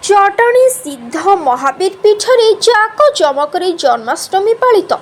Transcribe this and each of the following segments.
जटणी सिद्ध महावीर पीठरे जाक जमकरे जन्माष्टमी पालित।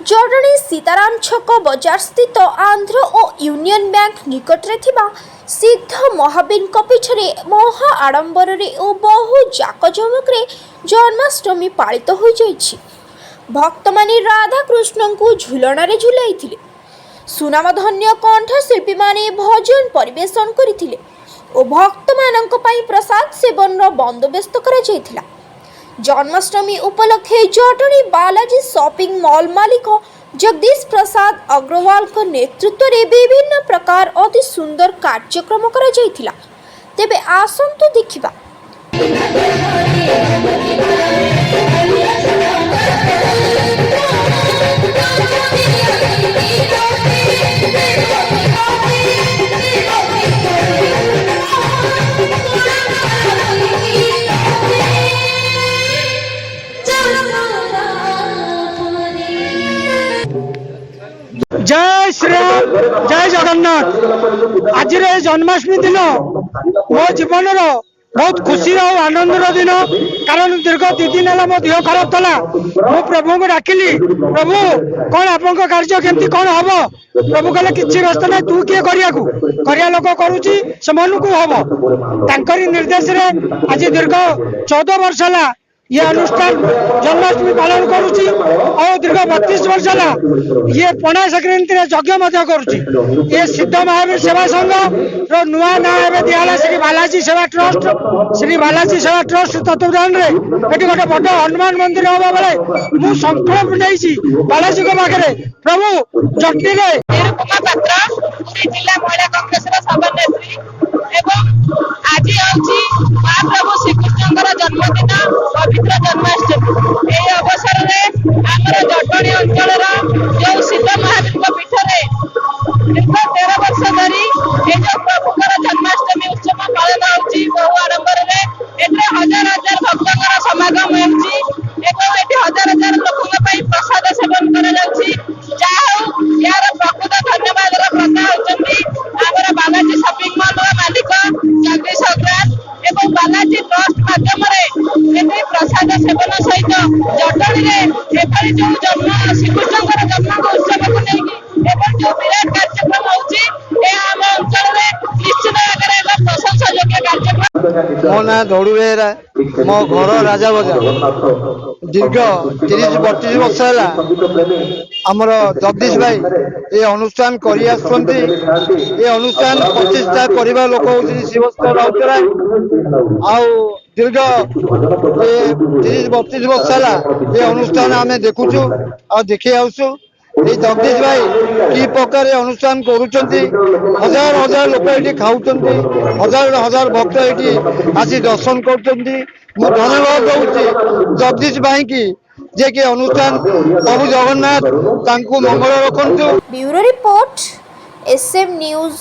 जटणी सीताराम छक बजार स्थित आंध्र और यूनियन बैंक निकटरे थिबा सिद्ध महावीर पीठरे महा आडंबर और बहु जाकजमकरे जन्माष्टमी पालित हो जाइछि। भक्त माने राधा कृष्ण को झुलणारे झुलाइथिले। सुनामधन्य कंठशिल्पी माने भजन परिवेशन करिथिले और भक्त मानक पई प्रसाद सेवन रो बंदोबस्त करा जायथिला। जन्माष्टमी उपलक्षे जटणी बालाजी शॉपिंग मॉल मालिक जगदीश प्रसाद अग्रवाल को नेतृत्व में विभिन्न प्रकार अति सुंदर कार्यक्रम करा जायथिला। तेबे आसंतु देखिबा। जय श्री राम, जय जगन्नाथ। आज जन्माष्टमी दिन मो जीवन बहुत खुशी और आनंद दिन, कारण दीर्घ 2 दिन है मो देह खराब था। मु प्रभु को डाकिली, प्रभु कौन आप कार्य केमती कौन हम? प्रभु कहले किसी व्यस्त ना, तू किए करिया लोक करुच्ची से मन को हम निर्देश रे आज दीर्घ 14 वर्ष है ये अनुष्ठान जन्माष्टमी पालन करुच्ची और दीर्घ 32 वर्ष है ये पणा संक्रांति यज्ञ करुच्ची। ये सिद्ध महावीर सेवा संघ रो नुआ ना दिया श्री बालाजी सेवा ट्रस्ट। श्री बालाजी सेवा ट्रस्ट तत्वावधान ये गोटे बड़ हनुमान मंदिर हवा बेले मु संकल्प नहीं बालाजी को पाखे प्रभु जटनी निरुपमा पात्र श्री जिला महिला कांग्रेस सभानेत्री आज महाप्रभु श्रीकृष्ण जन्मदिन पवित्र जन्माष्टमी। यह अवसर में आमर जटणी अंचल जो सिद्ध महावीर पीठरे दीर्घ 13 वर्ष धरी ये जो प्रभुकर जन्माष्टमी उत्सव पालन होची बहु आडंबर हजार हजार भक्तों समागम होची एवं ये हजार हजार लोकों प्रसाद सेवन करा यार प्रकृत धन्यवाद प्रथा होचंती आमर बालाजी शॉपिंग मॉल मालिक जगदीश अग्रवाल एवं बालाजी ट्रस्ट माध्यम प्रसाद सेवन सहित जटणी जो जन्म श्रीकृष्ण जन्म उत्सव को लेकिन जो विराट कार्यक्रम होची आम अंचल निश्चित भाव में प्रशंसयोग्य कार्यक्रम। मो ना धड़ू बेहरा, मो घर राजा बजार। दीर्घ 30-32 वर्ष है आमर जगदीश भाई ये अनुष्ठान कर अनुष्ठान 25टा परिवार लोक शिवस्थ राउतराय दीर्घ 30-32 वर्ष है ये अनुष्ठान आम देखुचु आ देखी आसु। ये जगदीश भाई कि प्रकार अनुष्ठान करुँच हजार हजार लोक ये खाऊँ हजार हजार भक्त ये आसी दर्शन कर धन्यवाद दूसरी जगदीश भाई की जे कि अनुष्ठान प्रभु जगन्नाथ मंगल रखु। Bureau report SM news.